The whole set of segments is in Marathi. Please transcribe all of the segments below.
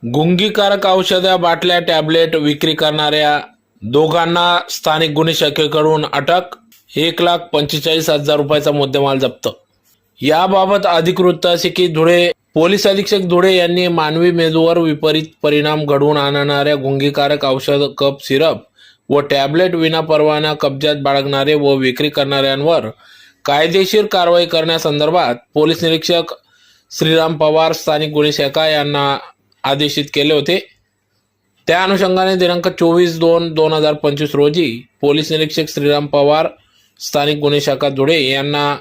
गुंगीकारक औषधा बाटल्या टॅबलेट विक्री करणाऱ्या दोघांना स्थानिक गुन्हे शाखेकडून अटक. 1,45,000 रुपयाचा मुद्देमाल जप्त. याबाबत अधिक वृत्त असे की धुळे पोलीस अधीक्षक धुळे यांनी मानवी मेंदूवर विपरीत परिणाम घडवून आणणाऱ्या गुंगीकारक औषध कप सिरप व टॅबलेट विनापरवाना कब्जात बाळगणारे व विक्री करणाऱ्यांवर कायदेशीर कारवाई करण्यासंदर्भात पोलीस निरीक्षक श्रीराम पवार स्थानिक गुन्हे शाखा यांना आदेशित केले होते. त्या अनुषंगाने दिनांक 24/2/2025 रोजी पोलीस निरीक्षक श्रीराम पवार स्थानिक गुन्हे शाखा धुळे यांना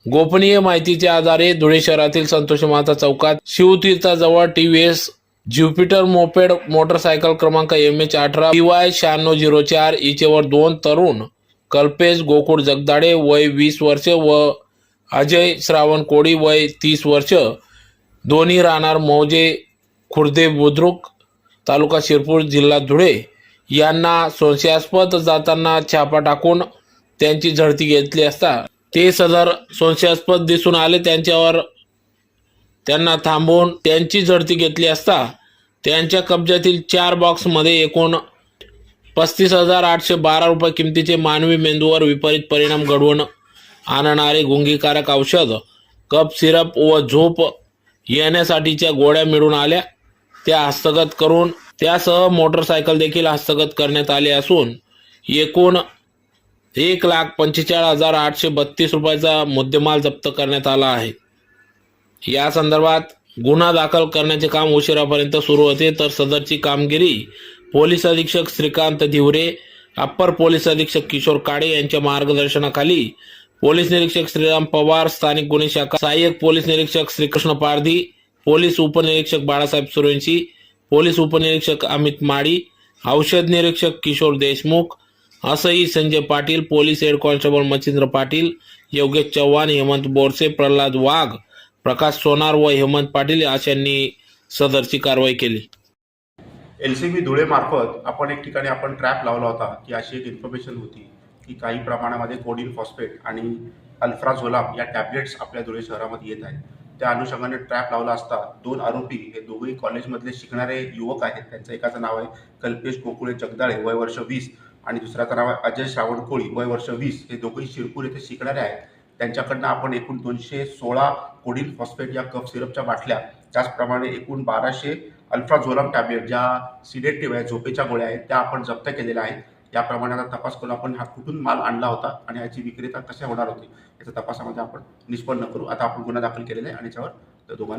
गोपनीय माहितीच्या आधारे धुळे शहरातील संतोषी माता चौकात शिवतीर्थाजवळ TVS ज्युपिटर मोपेड मोटरसायकल क्रमांक MH18 PY 9604 हिचेवर दोन तरुण कल्पेश गोकुळ जगदाडे वय 20 वर्ष व अजय श्रावण कोडी वय 30 वर्ष दोन्ही राहणार मौजे खुर्दे बुद्रुक तालुका शिरपूर जिल्हा धुळे यांना संशयास्पद जाताना छापा टाकून त्यांची झडती घेतली असता ते सदर संशयास्पद दिसून आले. त्यांना थांबवून त्यांची झडती घेतली असता त्यांच्या कब्जातील 4 बॉक्समध्ये एकूण 35,812 रुपये किमतीचे मानवी मेंदूवर विपरीत परिणाम घडवून आणणारे गुंगीकारक औषध कप सिरप व झोप येण्यासाठीच्या गोळ्या मिळून आल्या. त्या हस्तगत करून त्यासह मोटरसायकल देखील हस्तगत करण्यात आली असून एकूण 1,45,832 रुपयाचा मुद्देमाल जप्त करण्यात आला आहे. या संदर्भात गुन्हा दाखल करण्याचे काम उशिरापर्यंत सुरू होते, तर सदरची कामगिरी पोलीस अधीक्षक श्रीकांत धिवरे, अप्पर पोलीस अधीक्षक किशोर काळे यांच्या मार्गदर्शनाखाली पोलीस निरीक्षक श्रीराम पवार स्थानिक गुन्हे शाखा, सहाय्यक पोलीस निरीक्षक श्रीकृष्ण पारधी, पोलीस उपनिरीक्षक बाळासाहेब सुरेंशी, पोलीस उपनिरीक्षक अमित माळी, औषध निरीक्षक किशोर देशमुख, असई Sanjay Patil, police head constable Machhindra Patil, Yogesh Chavan, Hemant Borse, Pralhad Wagh, Prakash Sonar व हेमंत पाटील अशांनी सदरची कारवाई केली. LCB धुळे मार्फत आपण एक ठिकाणी आपण ट्रॅप लावला होता की अशी एक इन्फॉर्मेशन होती की काही प्रमाणामध्ये कोडिन फॉस्फेट आणि अल्फ्राझोलाम या टॅबलेट्स आपल्या धुळे शहरामध्ये येत आहेत. त्या अनुषंगाने ट्रॅप लावला असता 2 आरोपी हे दोघेही कॉलेजमधले शिकणारे युवक आहेत. त्यांचं एकाचं नाव आहे कल्पेश गोकुळे जगदाळे वय वर्ष 20 आणि दुसऱ्याचं नाव आहे अजय श्रावण कोळी वय वर्ष 20. हे दोघेही शिरपूर येथे शिकणारे आहेत. त्यांच्याकडनं आपण एकूण 216 कोडिन फॉस्फेट या कफ सिरपच्या बाटल्या, त्याचप्रमाणे एकूण 1200 अल्फ्राझोलाम टॅबलेट ज्या सिडेटिव्ह आहे, झोपेच्या गोळ्या आहेत, त्या आपण जप्त केलेल्या आहेत. याप्रमाणे आता तपास करून आपण हा कुठून माल आणला होता आणि याची विक्रेता कशा होणार होती याच्या तपासामध्ये आपण निष्पन्न करू. आता आपण गुन्हा दाखल केलेला आहे आणि याच्यावर दोघांनी